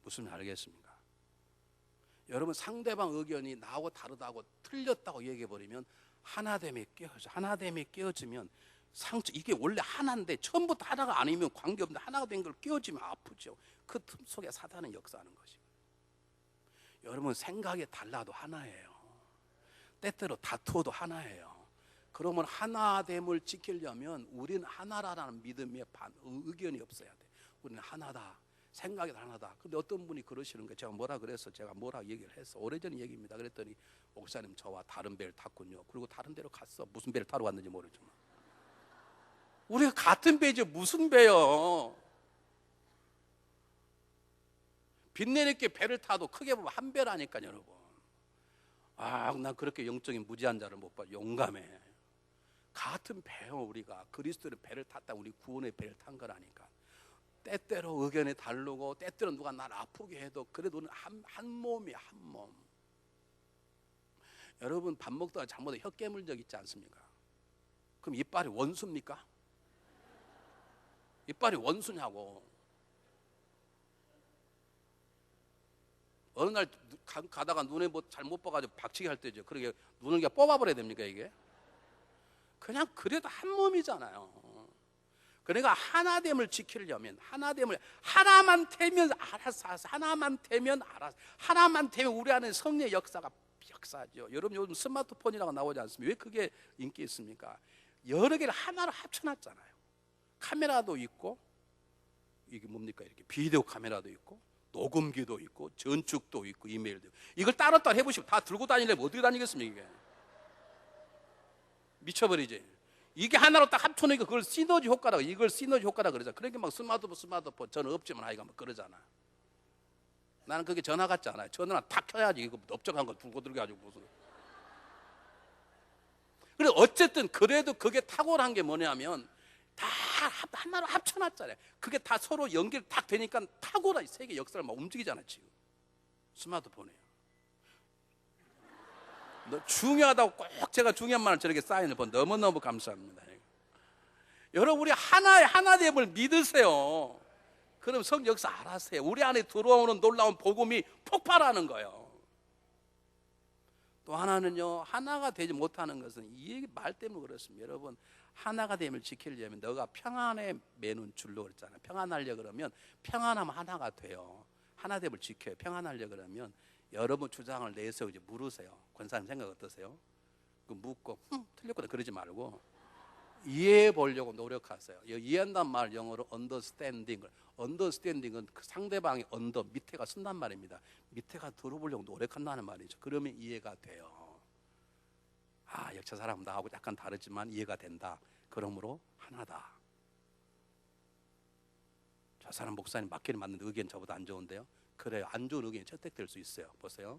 무슨 말 알겠습니까? 여러분 상대방 의견이 나하고 다르다고 틀렸다고 얘기해버리면 하나됨에 깨어져. 하나됨에 깨어지면 상처, 이게 원래 하나인데 처음부터 하나가 아니면 관계없는데 하나가 된 걸 깨어지면 아프죠. 그 틈 속에 사단은 역사하는 것이. 여러분 생각이 달라도 하나예요. 때때로 다투어도 하나예요. 그러면 하나됨을 지키려면 우리는 하나라는 믿음의 의견이 없어야 돼. 우리는 하나다. 생각이 하나다. 근데 어떤 분이 그러시는 거예요. 제가 뭐라 그래서 제가 뭐라 얘기를 했어. 오래전 얘기입니다. 그랬더니 목사님 저와 다른 배를 탔군요. 그리고 다른 데로 갔어. 무슨 배를 타러 갔는지 모르지만. 우리가 같은 배지 무슨 배요. 빛내니께 배를 타도 크게 보면 한 배라니까요, 여러분. 난 그렇게 영적인 무지한 자를 못 봐. 용감해. 같은 배요. 우리가 그리스도의 배를 탔다. 우리 구원의 배를 탄 거라니까. 때때로 의견이 다르고 때때로 누가 나를 아프게 해도 그래도 우리는 한 몸이야. 한 몸. 여러분 밥 먹다가 잘못해 혀 깨물 적 있지 않습니까? 그럼 이빨이 원수입니까? 이빨이 원수냐고. 어느 날 가다가 눈에 뭐 잘못 봐가지고 박치기 할 때죠. 그러게 눈을 그냥 뽑아버려야 됩니까 이게? 그냥 그래도 한 몸이잖아요. 그러니까 하나됨을 지키려면 하나만 되면 알아서, 하나만 되면 알아서, 하나만 되면 우리 안에 성령의 역사죠. 여러분 요즘 스마트폰이라고 나오지 않습니까? 왜 그게 인기 있습니까? 여러 개를 하나로 합쳐놨잖아요. 카메라도 있고, 이게 뭡니까? 이렇게 비디오 카메라도 있고, 녹음기도 있고, 전축도 있고, 이메일도 있고. 이걸 따로따로 해보시면 다 들고 다니려면 어떻게 다니겠습니까 이게? 미쳐버리지. 이게 하나로 딱 합쳐놓으니까 그걸 시너지 효과라고, 이걸 시너지 효과라고 그러잖아. 그러니까 막 스마트폰 저는 없지만 하여간 막 그러잖아. 나는 그게 전화 같지 않아요. 전화는 탁 켜야지. 이거 넓적한 거 들고 들어가지고 무슨. 그래 어쨌든 그래도 그게 탁월한 게 뭐냐면 다 하나로 합쳐놨잖아요. 그게 다 서로 연결 딱 되니까 탁월한 세계 역사를 막 움직이잖아 지금. 스마트폰이에요. 중요하다고 꼭 제가 중요한 말을 저렇게 사인을 번 너무너무 감사합니다. 여러분 우리 하나됨을 믿으세요. 그럼 성 역사 알아세요. 우리 안에 들어오는 놀라운 복음이 폭발하는 거예요. 또 하나는요, 하나가 되지 못하는 것은 이 말 때문에 그렇습니다. 여러분 하나가 됨을 지키려면 너가 평안에 매는 줄로 그랬잖아요. 평안하려 그러면 평안하면 하나가 돼요. 하나됨을 지켜요. 평안하려 그러면 여러분 주장을 내세워 이제 물으세요. 권사님 생각 어떠세요? 그 묻고 틀렸거든 그러지 말고 이해해 보려고 노력하세요. 이해한다는 말 영어로 understanding은 그 상대방의 언더 밑에가 쓴단 말입니다. 밑에가 들어보려고 노력한다는 말이죠. 그러면 이해가 돼요. 역사 사람 나하고 약간 다르지만 이해가 된다. 그러므로 하나다. 저 사람 목사님 맞기는 맞는데 의견 저보다 안 좋은데요. 그래요. 안 좋은 의견이 채택될 수 있어요. 보세요.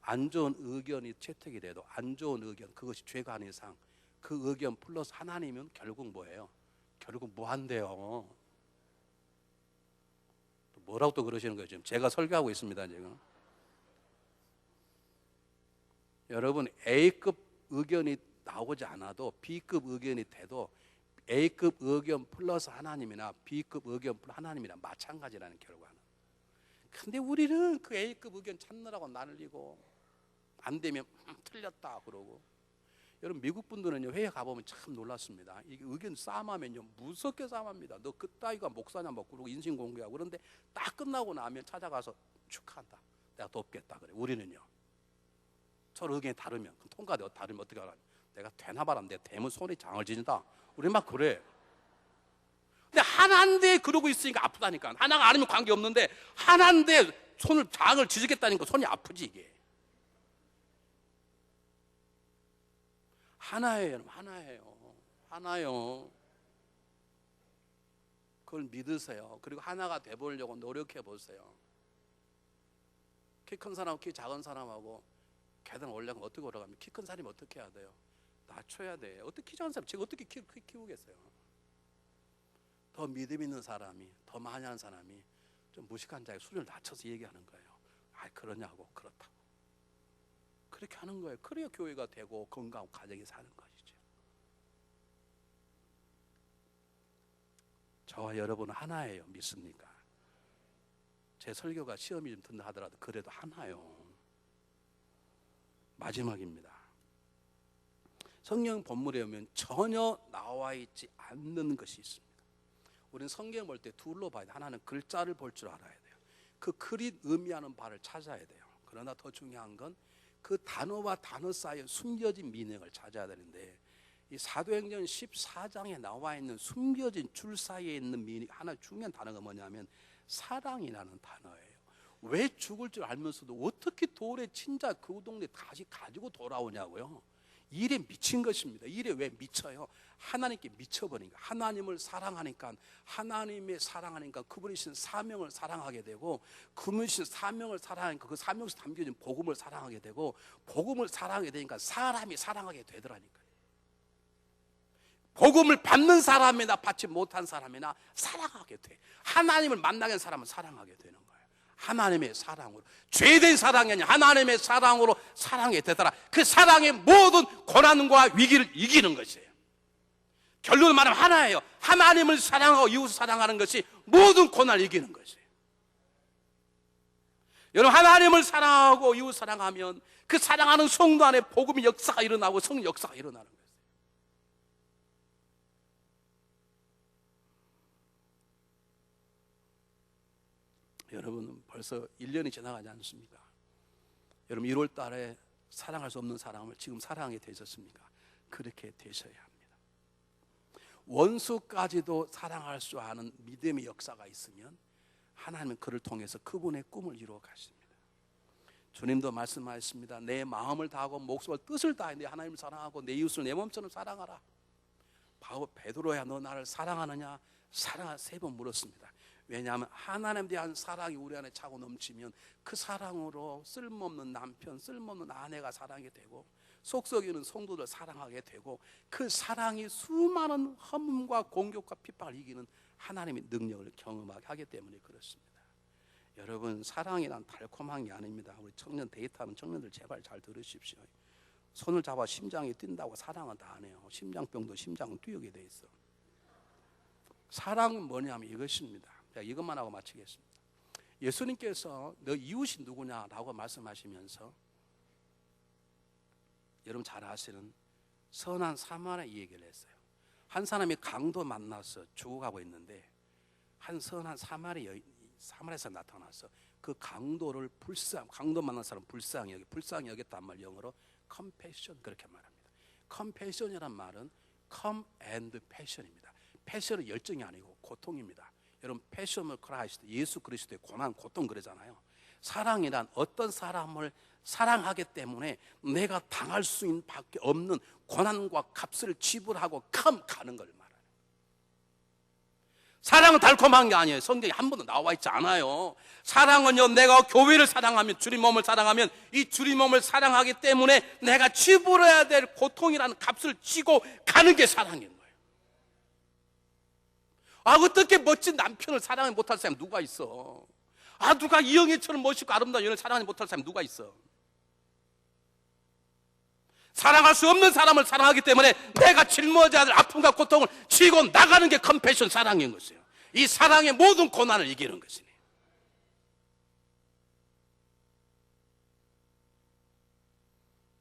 안 좋은 의견이 채택이 돼도 안 좋은 의견 그것이 죄가 아닌 이상 그 의견 플러스 하나님은 결국 뭐예요? 결국 무한대요. 뭐라고 또 그러시는 거예요? 지금 제가 설교하고 있습니다. 지금 여러분 A급 의견이 나오지 않아도 B급 의견이 돼도 A급 의견 플러스 하나님이나 B급 의견 플러스 하나님이나 마찬가지라는 결과는. 근데 우리는 그 A급 의견 찾느라고 난리고 안 되면 틀렸다 그러고. 여러분 미국 분들은요 회에 가보면 참 놀랐습니다. 이게 의견 싸움하면요 무섭게 싸움합니다. 너 그따위가 목사냐 뭐 그러고 인신 공개하고. 그런데 딱 끝나고 나면 찾아가서 축하한다. 내가 돕겠다 그래. 우리는요 서로 의견이 다르면 통과돼 다르면 어떻게 하라? 내가 되나 봐라. 내 대문 손이 장을 지진다. 우리 막 그래. 근데 하나인데 그러고 있으니까 아프다니까. 하나가 아니면 관계 없는데 하나인데 손을 장을 지지겠다니까 손이 아프지 이게. 하나예요. 하나요. 그걸 믿으세요. 그리고 하나가 돼보려고 노력해 보세요. 키 큰 사람, 키 작은 사람하고 계단 올라가면 어떻게 올라가면 키 큰 사람이 어떻게 해야 돼요? 낮춰야 돼. 어떻게 키 작은 사람 제가 어떻게 키우겠어요? 더 믿음 있는 사람이, 더 많이 하는 사람이 좀 무식한 자의 수준을 낮춰서 얘기하는 거예요. 그러냐고 그렇다고. 그렇게 하는 거예요. 그래야 교회가 되고 건강하고 가정이 사는 것이죠. 저와 여러분은 하나예요. 믿습니까? 제 설교가 시험이 좀 든다 하더라도 그래도 하나요. 마지막입니다. 성경 본문에 보면 전혀 나와 있지 않는 것이 있습니다. 우리는 성경 볼 때 둘로 봐야 돼요. 하나는 글자를 볼 줄 알아야 돼요. 그 글이 의미하는 바를 찾아야 돼요. 그러나 더 중요한 건 그 단어와 단어 사이에 숨겨진 미닝을 찾아야 되는데, 이 사도행전 14장에 나와 있는 숨겨진 줄 사이에 있는 미닝, 하나 중요한 단어가 뭐냐면 사랑이라는 단어예요. 왜 죽을 줄 알면서도 어떻게 돌에 진짜 그 동네 다시 가지고 돌아오냐고요. 일에 미친 것입니다. 일에 왜 미쳐요? 하나님께 미쳐버리니까. 하나님을 사랑하니까, 하나님의 사랑하니까 그분이 주신 사명을 사랑하게 되고, 그분이 주신 사명을 사랑하니까 그 사명에서 담겨진 복음을 사랑하게 되고, 복음을 사랑하게 되니까 사람이 사랑하게 되더라니까요. 복음을 받는 사람이나 받지 못한 사람이나 사랑하게 돼. 하나님을 만나게 된 사람은 사랑하게 되는 거예요. 하나님의 사랑으로, 죄된 사랑이 아니라 하나님의 사랑으로 사랑이 되더라. 그 사랑의 모든 고난과 위기를 이기는 것이에요. 결론을 말하면 하나예요. 하나님을 사랑하고 이웃을 사랑하는 것이 모든 고난을 이기는 것이에요. 여러분, 하나님을 사랑하고 이웃을 사랑하면 그 사랑하는 성도 안에 복음의 역사가 일어나고 성령 역사가 일어나는 거예요. 여러분, 벌써 1년이 지나가지 않습니까? 여러분, 1월 달에 사랑할 수 없는 사람을 지금 사랑하게 되셨습니까? 그렇게 되셔야 합니다. 원수까지도 사랑할 수 아는 믿음의 역사가 있으면 하나님은 그를 통해서 그분의 꿈을 이루어 가십니다. 주님도 말씀하셨습니다. 내 마음을 다하고 목숨을 뜻을 다해 내 하나님을 사랑하고 내 이웃을 내 몸처럼 사랑하라. 바로 베드로야, 너 나를 사랑하느냐? 사랑하 3번 물었습니다. 왜냐하면 하나님에 대한 사랑이 우리 안에 차고 넘치면 그 사랑으로 쓸모없는 남편, 쓸모없는 아내가 사랑하게 되고, 속썩이는 성도들 사랑하게 되고, 그 사랑이 수많은 험과 공격과 핍박을 이기는 하나님의 능력을 경험하게 하기 때문에 그렇습니다. 여러분, 사랑이란 달콤한 게 아닙니다. 우리 청년 데이트하는 청년들 제발 잘 들으십시오. 손을 잡아 심장이 뛴다고 사랑은 다 안 해요. 심장병도 심장은 뛰게 돼 있어. 사랑은 뭐냐면 이것입니다. 제가 이것만 하고 마치겠습니다. 예수님께서 너 이웃이 누구냐라고 말씀하시면서 여러분 잘 아시는 선한 사마리아 얘기를 했어요. 한 사람이 강도 만나서 죽어가고 있는데 한 선한 사마리아에서 나타나서 그 강도를 강도 만난 사람 불쌍히 여겼단 말, 영어로 compassion 그렇게 말합니다. compassion이란 말은 come and passion입니다. 패션은 열정이 아니고 고통입니다. 여러분, 패션을 크라이스트, 예수 그리스도의 고난, 고통 그러잖아요. 사랑이란 어떤 사람을 사랑하기 때문에 내가 당할 수 있는 밖에 없는 고난과 값을 지불하고 가는 걸 말해요. 사랑은 달콤한 게 아니에요. 성경에 한 번도 나와 있지 않아요. 사랑은요, 내가 교회를 사랑하면, 주님 몸을 사랑하면 이 주님 몸을 사랑하기 때문에 내가 지불해야 될 고통이라는 값을 지고 가는 게 사랑인 거예요. 어떻게 멋진 남편을 사랑하지 못할 사람이 누가 있어? 누가 이영애처럼 멋있고 아름다운 연애를 사랑하지 못할 사람이 누가 있어? 사랑할 수 없는 사람을 사랑하기 때문에 내가 짊어져야 될 아픔과 고통을 지고 나가는 게 컴패션 사랑인 것이에요. 이 사랑의 모든 고난을 이기는 것이네.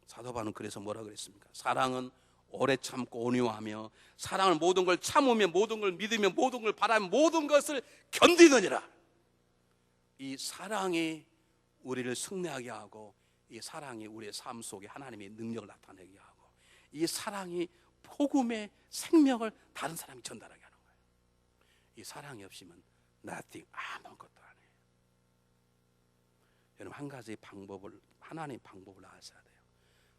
사도 바울은 그래서 뭐라 그랬습니까? 사랑은 오래 참고 온유하며, 사랑은 모든 걸 참으며, 모든 걸 믿으며, 모든 걸 바라며, 모든 것을 견디느니라. 이 사랑이 우리를 승리하게 하고, 이 사랑이 우리의 삶 속에 하나님의 능력을 나타내게 하고, 이 사랑이 복음의 생명을 다른 사람이 전달하게 하는 거예요. 이 사랑이 없으면 nothing, 아무것도 안 해요. 여러분, 한 가지 하나님의 방법을 아셔야 돼요.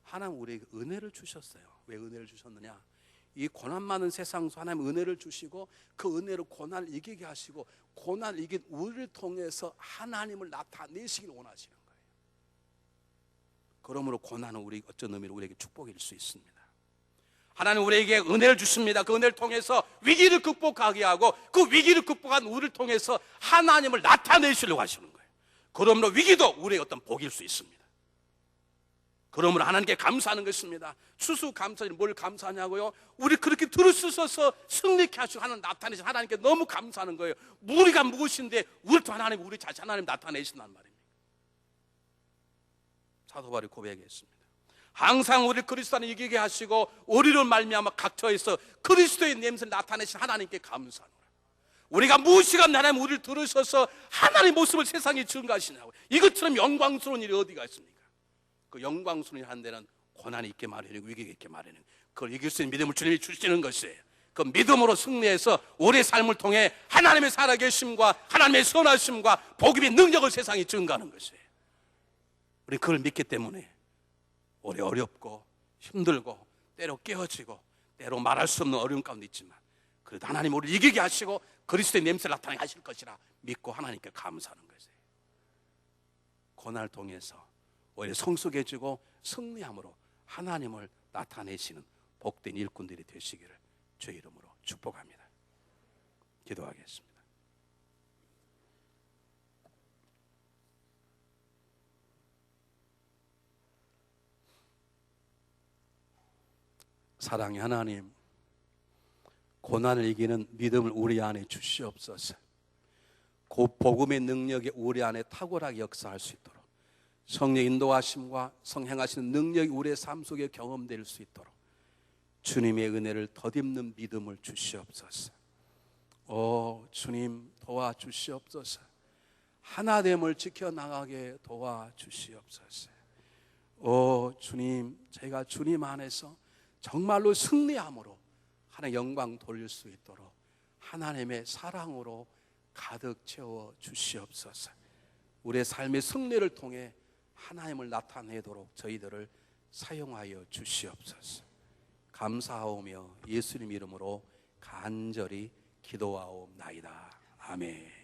하나님 우리에게 은혜를 주셨어요. 왜 은혜를 주셨느냐? 이 고난 많은 세상 속 하나님 은혜를 주시고, 그 은혜로 고난을 이기게 하시고, 고난을 이긴 우리를 통해서 하나님을 나타내시길 원하시는 거예요. 그러므로 고난은 어쩐 의미로 우리에게 축복일 수 있습니다. 하나님 우리에게 은혜를 주십니다. 그 은혜를 통해서 위기를 극복하게 하고, 그 위기를 극복한 우리를 통해서 하나님을 나타내시려고 하시는 거예요. 그러므로 위기도 우리의 어떤 복일 수 있습니다. 그러므로 하나님께 감사하는 것입니다. 추수감사는 뭘 감사하냐고요? 우리 그렇게 들을 수 있어서 승리케 하시고 하나님 나타내신 하나님께 너무 감사하는 거예요. 우리가 무엇인데 우리 또 하나님, 우리 자신 하나님 나타내신단 말입니다. 사도 바울이 고백했습니다. 항상 우리를 그리스도 안에 이기게 하시고 우리를 말미암아 각처에서 그리스도의 냄새를 나타내신 하나님께 감사하노라. 우리가 무엇이간 하나님 우리를 들으셔서 하나님의 모습을 세상에 증가하시냐고. 이것처럼 영광스러운 일이 어디가 있습니까? 그 영광스러운 일 한 데는 고난이 있게 마련이고 위기가 있게 마련이고 그걸 이길 수 있는 믿음을 주님이 주시는 것이에요. 그 믿음으로 승리해서 우리의 삶을 통해 하나님의 살아계심과 하나님의 선하심과 복음의 능력을 세상에 증가하는 것이에요. 우리 그걸 믿기 때문에 오래 어렵고 힘들고 때로 깨어지고 때로 말할 수 없는 어려움 가운데 있지만 그래도 하나님 우리를 이기게 하시고 그리스도의 냄새를 나타나게 하실 것이라 믿고 하나님께 감사하는 것이에요. 고난을 통해서 오히려 성숙해지고 승리함으로 하나님을 나타내시는 복된 일꾼들이 되시기를 주의 이름으로 축복합니다. 기도하겠습니다. 사랑의 하나님, 고난을 이기는 믿음을 우리 안에 주시옵소서. 곧 복음의 능력이 우리 안에 탁월하게 역사할 수 있도록 성령 인도하심과 성행하시는 능력이 우리의 삶 속에 경험될 수 있도록 주님의 은혜를 덧입는 믿음을 주시옵소서. 오 주님 도와주시옵소서. 하나됨을 지켜나가게 도와주시옵소서. 오 주님, 제가 주님 안에서 정말로 승리함으로 하나님의 영광 돌릴 수 있도록 하나님의 사랑으로 가득 채워 주시옵소서. 우리의 삶의 승리를 통해 하나님을 나타내도록 저희들을 사용하여 주시옵소서. 감사하오며 예수님 이름으로 간절히 기도하옵나이다. 아멘.